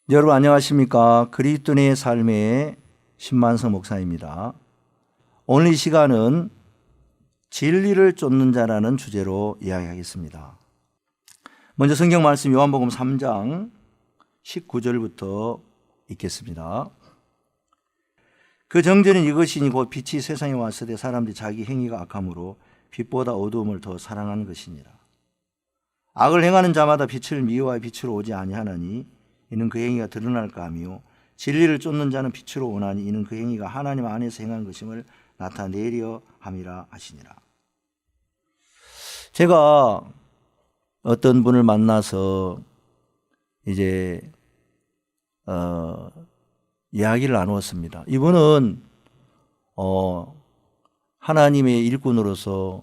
여러분 안녕하십니까? 그리스도인의 삶의 신만성 목사입니다. 오늘 이 시간은 진리를 쫓는 자라는 주제로 이야기하겠습니다. 먼저 성경 말씀 요한복음 3장 19절부터 읽겠습니다. 그 정죄는 이것이니 곧 빛이 세상에 왔을 때 사람들이 자기 행위가 악함으로 빛보다 어두움을 더 사랑하는 것이니라. 악을 행하는 자마다 빛을 미워하여 빛으로 오지 아니하나니 이는 그 행위가 드러날까 하며 진리를 쫓는 자는 빛으로 오나니 이는 그 행위가 하나님 안에서 행한 것임을 나타내려 함이라 하시니라. 제가 어떤 분을 만나서 이제 이야기를 나누었습니다. 이분은 하나님의 일꾼으로서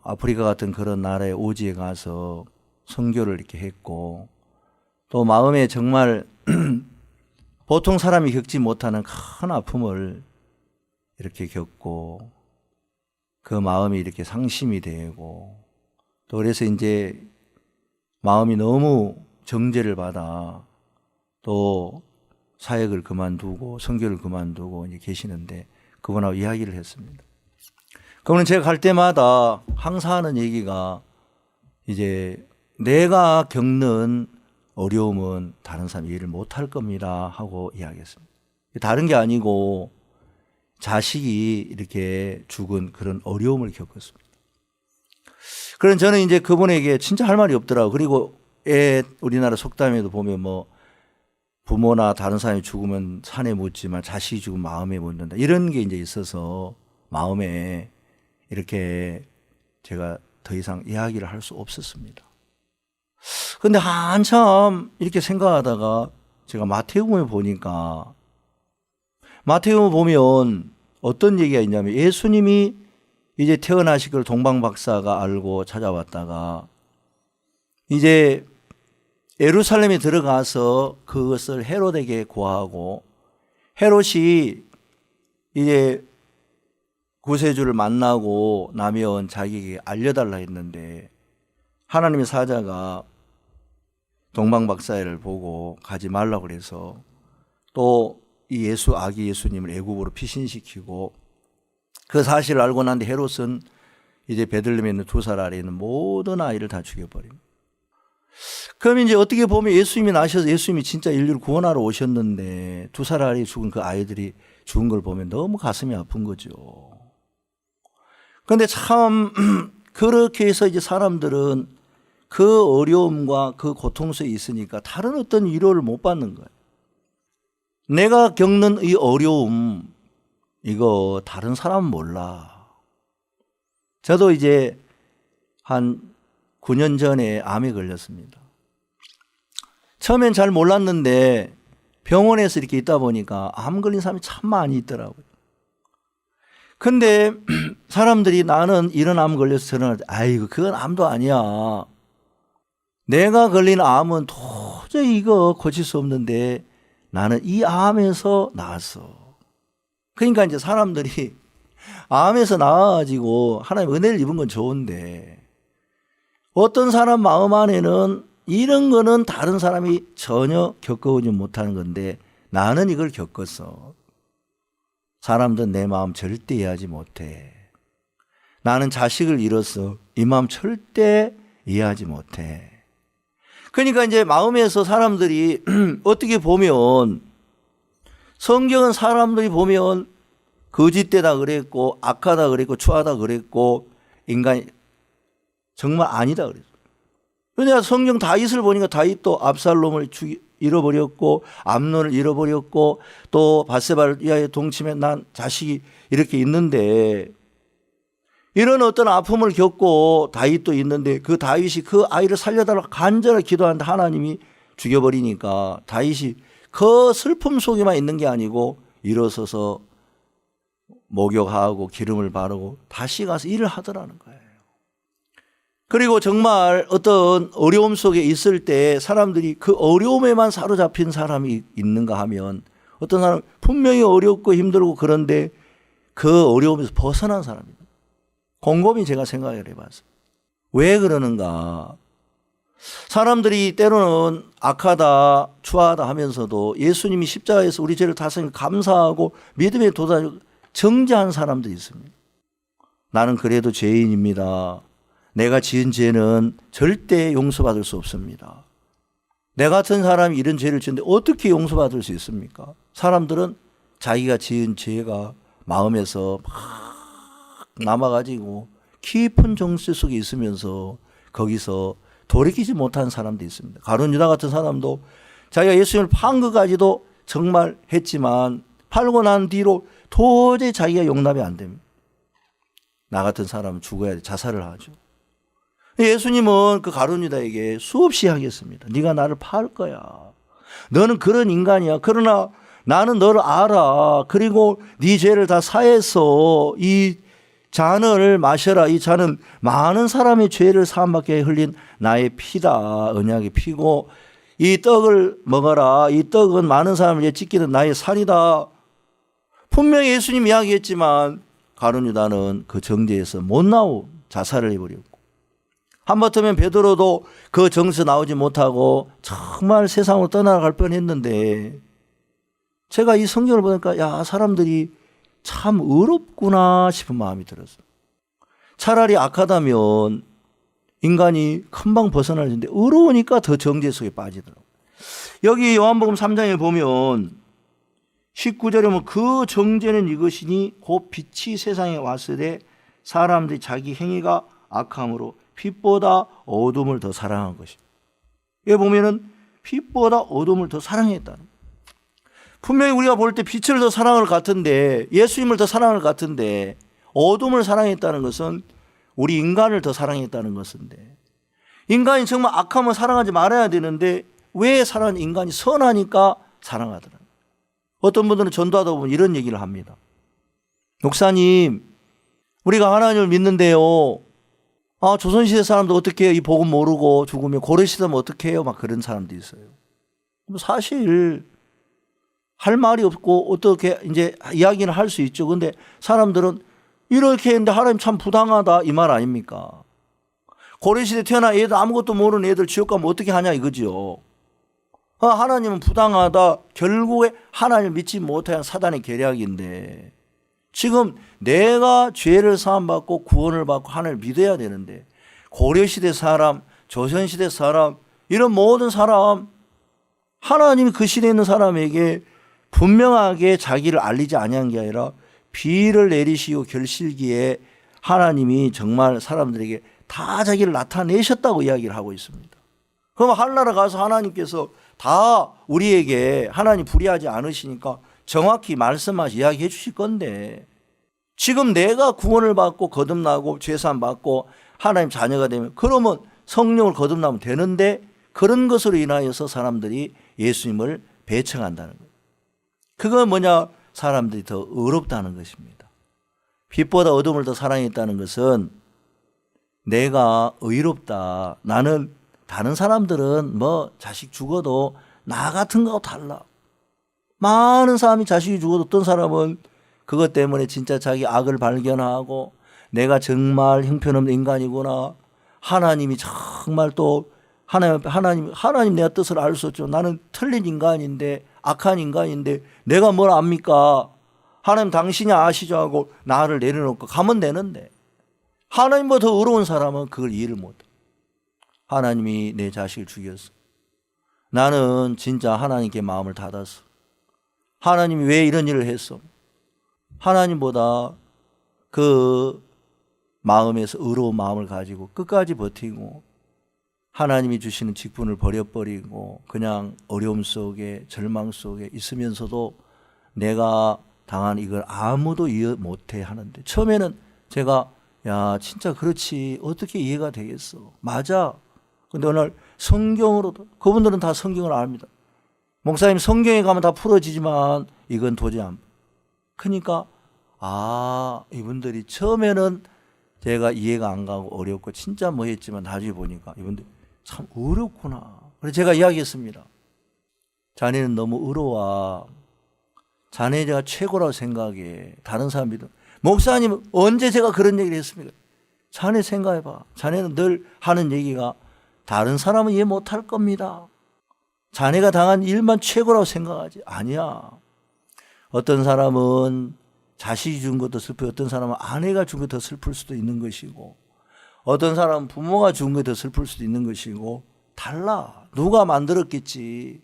아프리카 같은 그런 나라의 오지에 가서 선교를 이렇게 했고, 또 마음에 정말 보통 사람이 겪지 못하는 큰 아픔을 이렇게 겪고 그 마음이 이렇게 상심이 되고, 또 그래서 이제 마음이 너무 정죄를 받아 또 사역을 그만두고 선교를 그만두고 이제 계시는데, 그분하고 이야기를 했습니다. 그분은 제가 갈 때마다 항상 하는 얘기가 이제 내가 겪는 어려움은 다른 사람이 이해를 못할 겁니다 하고 이야기했습니다. 다른 게 아니고 자식이 이렇게 죽은 그런 어려움을 겪었습니다. 그런 저는 이제 그분에게 진짜 할 말이 없더라고요. 그리고 우리나라 속담에도 보면 뭐 부모나 다른 사람이 죽으면 산에 묻지만 자식이 죽으면 마음에 묻는다, 이런 게 이제 있어서 마음에 이렇게 제가 더 이상 이야기를 할 수 없었습니다. 근데 한참 이렇게 생각하다가 제가 마태복음에 보니까, 마태복음 보면 어떤 얘기가 있냐면, 예수님이 이제 태어나실 걸 동방박사가 알고 찾아왔다가 이제 예루살렘에 들어가서 그것을 헤롯에게 고하고, 헤롯이 이제 구세주를 만나고 나면 자기에게 알려달라 했는데, 하나님의 사자가 동방박사를 보고 가지 말라고 그래서 또 이 아기 예수님을 애굽으로 피신시키고, 그 사실을 알고 난 뒤 헤롯은 이제 베들레헴에 있는 2살 아래에 있는 모든 아이를 다 죽여버립니다. 그럼 이제 어떻게 보면 예수님이 나셔서 예수님이 진짜 인류를 구원하러 오셨는데 2살 아래에 죽은 그 아이들이 죽은 걸 보면 너무 가슴이 아픈 거죠. 그런데 참 그렇게 해서 이제 사람들은 그 어려움과 그 고통 속에 있으니까 다른 어떤 위로를 못 받는 거예요. 내가 겪는 이 어려움, 이거 다른 사람은 몰라. 저도 이제 한 9년 전에 암에 걸렸습니다. 처음엔 잘 몰랐는데 병원에서 이렇게 있다 보니까 암 걸린 사람이 참 많이 있더라고요. 근데 사람들이 나는 이런 암 걸려서 저런, 아이고 그건 암도 아니야. 내가 걸린 암은 도저히 이거 고칠 수 없는데 나는 이 암에서 나았어. 그러니까 이제 사람들이 암에서 나아가지고 하나님 은혜를 입은 건 좋은데, 어떤 사람 마음 안에는 이런 거는 다른 사람이 전혀 겪어보지 못하는 건데 나는 이걸 겪었어. 사람들은 내 마음 절대 이해하지 못해. 나는 자식을 잃었어. 이 마음 절대 이해하지 못해. 그러니까 이제 마음에서 사람들이 어떻게 보면, 성경은 사람들이 보면 거짓되다 그랬고 악하다 그랬고 추하다 그랬고 인간이 정말 아니다 그랬어요. 그러니까 성경 다윗을 보니까 다윗도 압살롬을 잃어버렸고 암논을 잃어버렸고 또 밧세바를 위하여 동침해 난 자식이 이렇게 있는데, 이런 어떤 아픔을 겪고 다윗도 있는데 그 다윗이 그 아이를 살려달라고 간절히 기도하는데 하나님이 죽여버리니까 다윗이 그 슬픔 속에만 있는 게 아니고 일어서서 목욕하고 기름을 바르고 다시 가서 일을 하더라는 거예요. 그리고 정말 어떤 어려움 속에 있을 때 사람들이 그 어려움에만 사로잡힌 사람이 있는가 하면, 어떤 사람은 분명히 어렵고 힘들고 그런데 그 어려움에서 벗어난 사람입니다. 곰곰이 제가 생각을 해봤어요. 왜 그러는가? 사람들이 때로는 악하다 추하다 하면서도 예수님이 십자가에서 우리 죄를 다스리는 감사하고 믿음에 도달하고 정죄한 사람도 있습니다. 나는 그래도 죄인입니다. 내가 지은 죄는 절대 용서받을 수 없습니다. 내 같은 사람이 이런 죄를 지었는데 어떻게 용서받을 수 있습니까? 사람들은 자기가 지은 죄가 마음에서 막 남아가지고 깊은 정죄 속에 있으면서 거기서 돌이키지 못한 사람도 있습니다. 가룟 유다 같은 사람도 자기가 예수님을 판 것까지도 정말 했지만 팔고 난 뒤로 도저히 자기가 용납이 안 됩니다. 나 같은 사람은 죽어야 돼. 자살을 하죠. 예수님은 그 가룟 유다에게 수없이 하겠습니다. 네가 나를 팔 거야. 너는 그런 인간이야. 그러나 나는 너를 알아. 그리고 네 죄를 다 사해서 이 잔을 마셔라. 이 잔은 많은 사람의 죄를 사함받게 흘린 나의 피다. 언약의 피고 이 떡을 먹어라. 이 떡은 많은 사람을 위해 찢기는 나의 살이다. 분명히 예수님 이야기했지만 가룟 유다는 그 정죄에서 못 나오고 자살을 해버렸고, 한번더면 베드로도 그 정서 나오지 못하고 정말 세상으로 떠나갈 뻔했는데, 제가 이 성경을 보니까 야, 사람들이 참 의롭구나 싶은 마음이 들었어요. 차라리 악하다면 인간이 금방 벗어날 텐데 의로우니까 더 정죄 속에 빠지더라고요. 여기 요한복음 3장에 보면 19절에 보면 그 정죄는 이것이니 곧 빛이 세상에 왔을 때 사람들이 자기 행위가 악함으로 빛보다 어둠을 더 사랑한 것입니다. 여기 보면은 빛보다 어둠을 더 사랑했다는, 분명히 우리가 볼 때 빛을 더 사랑할 것 같은데, 예수님을 더 사랑할 것 같은데, 어둠을 사랑했다는 것은 우리 인간을 더 사랑했다는 것인데, 인간이 정말 악하면 사랑하지 말아야 되는데 왜 사랑하는, 인간이 선하니까 사랑하더라. 어떤 분들은 전도하다 보면 이런 얘기를 합니다. 목사님, 우리가 하나님을 믿는데요, 조선시대 사람도 어떻게 해요? 이 복음 모르고 죽으면 고려시대면 어떻게 해요? 막 그런 사람도 있어요. 사실 할 말이 없고 어떻게 이제 이야기는 할 수 있죠. 근데 사람들은 이렇게 했는데 하나님 참 부당하다 이 말 아닙니까? 고려시대 태어난 애들, 아무것도 모르는 애들 지옥 가면 어떻게 하냐 이거죠. 하나님은 부당하다. 결국에 하나님을 믿지 못한 사단의 계략인데, 지금 내가 죄를 사함받고 구원을 받고 하나님을 믿어야 되는데, 고려시대 사람, 조선시대 사람, 이런 모든 사람, 하나님이 그 시대에 있는 사람에게 분명하게 자기를 알리지 아니한 게 아니라 비를 내리시고 결실기에 하나님이 정말 사람들에게 다 자기를 나타내셨다고 이야기를 하고 있습니다. 그럼 하늘나라 가서 하나님께서 다 우리에게 하나님 불의하지 않으시니까 정확히 말씀하시 이야기해 주실 건데, 지금 내가 구원을 받고 거듭나고 죄사함 받고 하나님 자녀가 되면, 그러면 성령을 거듭나면 되는데, 그런 것으로 인하여서 사람들이 예수님을 배척한다는 거예요. 그건 뭐냐? 사람들이 더 의롭다는 것입니다. 빛보다 어둠을 더 사랑했다는 것은 내가 의롭다. 나는, 다른 사람들은 뭐 자식 죽어도 나 같은 거하고 달라. 많은 사람이 자식이 죽어도 어떤 사람은 그것 때문에 진짜 자기 악을 발견하고 내가 정말 형편없는 인간이구나. 하나님이 정말 또 하나님 내 뜻을 알 수 없죠. 나는 틀린 인간인데, 악한 인간인데 내가 뭘 압니까? 하나님 당신이 아시죠 하고 나를 내려놓고 가면 되는데, 하나님보다 더 어려운 사람은 그걸 이해를 못해. 하나님이 내 자식을 죽였어. 나는 진짜 하나님께 마음을 닫았어. 하나님이 왜 이런 일을 했어? 하나님보다 그 마음에서 의로운 마음을 가지고 끝까지 버티고 하나님이 주시는 직분을 버려버리고 그냥 어려움 속에 절망 속에 있으면서도 내가 당한 이걸 아무도 이해 못해 하는데, 처음에는 제가 야 진짜 그렇지 어떻게 이해가 되겠어, 맞아. 근데 오늘 성경으로도, 그분들은 다 성경을 압니다. 목사님 성경에 가면 다 풀어지지만 이건 도저히 안. 그러니까 이분들이 처음에는 제가 이해가 안 가고 어렵고 진짜 뭐 했지만 나중에 보니까 이분들 참 어렵구나. 그래서 제가 이야기했습니다. 자네는 너무 의로워. 자네가 최고라고 생각해. 다른 사람들은. 목사님 언제 제가 그런 얘기를 했습니까? 자네 생각해봐. 자네는 늘 하는 얘기가 다른 사람은 이해 못할 겁니다. 자네가 당한 일만 최고라고 생각하지. 아니야. 어떤 사람은 자식이 준 것도 슬프고 어떤 사람은 아내가 준 것도 더 슬플 수도 있는 것이고 어떤 사람은 부모가 준 것도 더 슬플 수도 있는 것이고 달라. 누가 만들었겠지.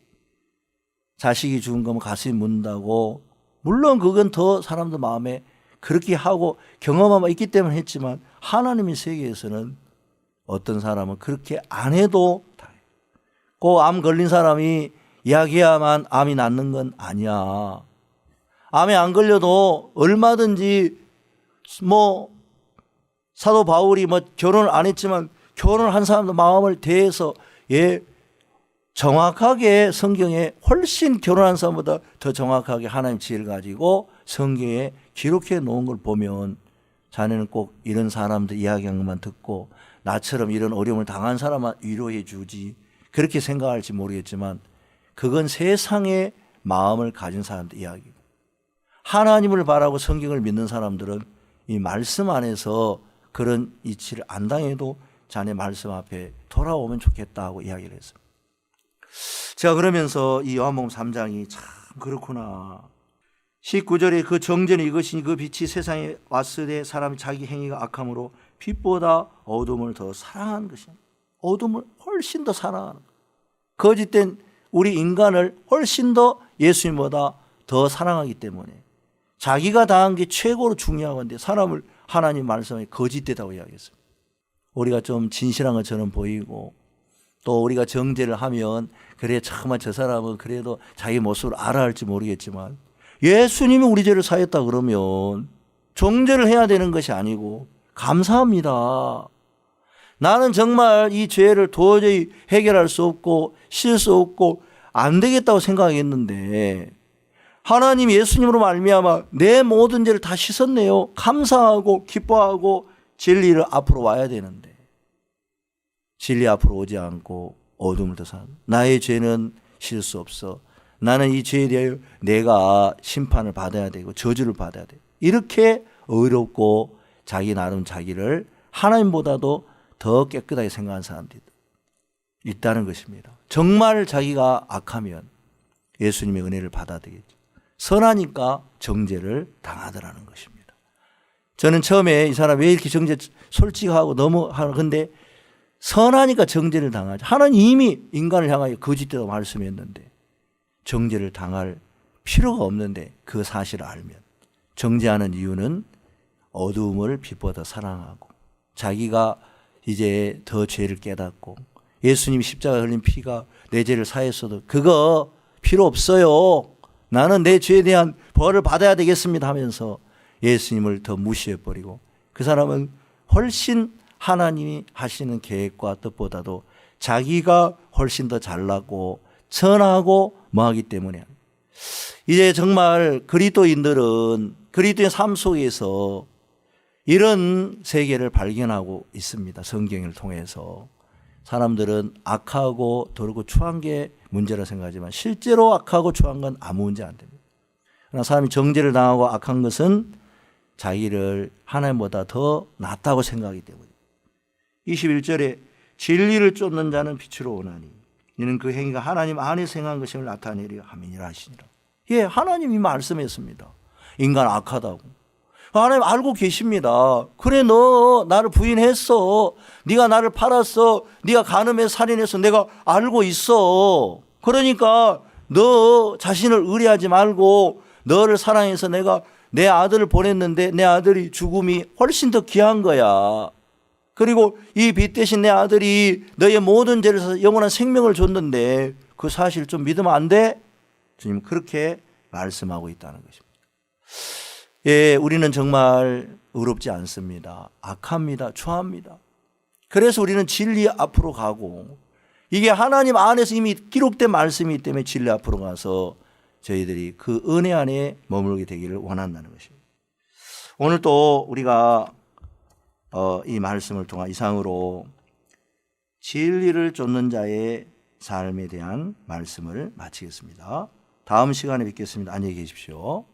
자식이 준 거면 가슴이 묻는다고. 물론 그건 더 사람들 마음에 그렇게 하고 경험하고 있기 때문에 했지만 하나님의 세계에서는 어떤 사람은 그렇게 안 해도 다 해요. 그 암 걸린 사람이 이야기해야만 암이 낫는 건 아니야. 암에 안 걸려도 얼마든지 사도 바울이 결혼을 안 했지만 결혼을 한 사람도 마음을 대해서 정확하게 성경에 훨씬 결혼한 사람보다 더 정확하게 하나님 지혜를 가지고 성경에 기록해 놓은 걸 보면 자네는 꼭 이런 사람들 이야기한 것만 듣고 나처럼 이런 어려움을 당한 사람만 위로해 주지 그렇게 생각할지 모르겠지만 그건 세상의 마음을 가진 사람들 이야기고 하나님을 바라고 성경을 믿는 사람들은 이 말씀 안에서 그런 이치를 안 당해도 자네 말씀 앞에 돌아오면 좋겠다고 이야기를 했습니다. 제가 그러면서 이 요한복음 3장이 참 그렇구나. 19절에 그 정전이 이것이니 그 빛이 세상에 왔을 때 사람이 자기 행위가 악함으로 빛보다 어둠을 더 사랑한 것이다. 어둠을 훨씬 더 사랑하는 것. 거짓된 우리 인간을 훨씬 더 예수님보다 더 사랑하기 때문에 자기가 당한 게 최고로 중요한데 사람을 하나님 말씀에 거짓되다고 이야기했습니다. 우리가 좀 진실한 것처럼 보이고 또 우리가 정죄를 하면 그래 정말 저 사람은 그래도 자기 모습을 알아야 할지 모르겠지만 예수님이 우리 죄를 사했다 그러면 정죄를 해야 되는 것이 아니고 감사합니다. 나는 정말 이 죄를 도저히 해결할 수 없고 씻을 수 없고 안 되겠다고 생각했는데 하나님 예수님으로 말미암아 내 모든 죄를 다 씻었네요. 감사하고 기뻐하고 진리를 앞으로 와야 되는데 진리 앞으로 오지 않고 어둠을 더 사는 나의 죄는 씻을 수 없어. 나는 이 죄에 대하여 내가 심판을 받아야 되고 저주를 받아야 돼. 이렇게 어렵고 자기 나름 자기를 하나님보다도 더 깨끗하게 생각하는 사람들이 있다는 것입니다. 정말 자기가 악하면 예수님의 은혜를 받아야 되겠죠. 선하니까 정죄를 당하더라는 것입니다. 저는 처음에 이 사람 왜 이렇게 정죄 솔직하고 너무 근데 선하니까 정죄를 당하죠. 하나님 이미 인간을 향하여 거짓되다고 말씀했는데 정죄를 당할 필요가 없는데 그 사실을 알면 정죄하는 이유는 어두움을 빛보다 사랑하고 자기가 이제 더 죄를 깨닫고 예수님 십자가에 흘린 피가 내 죄를 사했어도 그거 필요 없어요. 나는 내 죄에 대한 벌을 받아야 되겠습니다 하면서 예수님을 더 무시해버리고 그 사람은 훨씬 하나님이 하시는 계획과 뜻보다도 자기가 훨씬 더 잘나고 선하고 뭐하기 때문에 이제 정말 그리스도인들은 그리스도의 삶 속에서 이런 세계를 발견하고 있습니다. 성경을 통해서 사람들은 악하고 더럽고 추한 게 문제라 생각하지만 실제로 악하고 추한 건 아무 문제 안 됩니다. 그러나 사람이 정죄를 당하고 악한 것은 자기를 하나님보다 더 낫다고 생각하기 때문에 21절에 진리를 쫓는 자는 빛으로 오나니 이는 그 행위가 하나님 안에서 행한 것임을 나타내려 함이니라 하시니라. 예, 하나님이 말씀했습니다. 인간 악하다고. 하나님 알고 계십니다. 그래 너 나를 부인했어. 네가 나를 팔았어. 네가 간음해 살인해서 내가 알고 있어. 그러니까 너 자신을 의뢰하지 말고 너를 사랑해서 내가 내 아들을 보냈는데 내 아들이 죽음이 훨씬 더 귀한 거야. 그리고 이 빛 대신 내 아들이 너의 모든 죄를 사서 영원한 생명을 줬는데 그 사실 좀 믿으면 안 돼? 주님 그렇게 말씀하고 있다는 것입니다. 예, 우리는 정말 의롭지 않습니다. 악합니다. 추합니다. 그래서 우리는 진리 앞으로 가고 이게 하나님 안에서 이미 기록된 말씀이기 때문에 진리 앞으로 가서 저희들이 그 은혜 안에 머물게 되기를 원한다는 것입니다. 오늘 또 우리가 이 말씀을 통한 이상으로 진리를 쫓는 자의 삶에 대한 말씀을 마치겠습니다. 다음 시간에 뵙겠습니다. 안녕히 계십시오.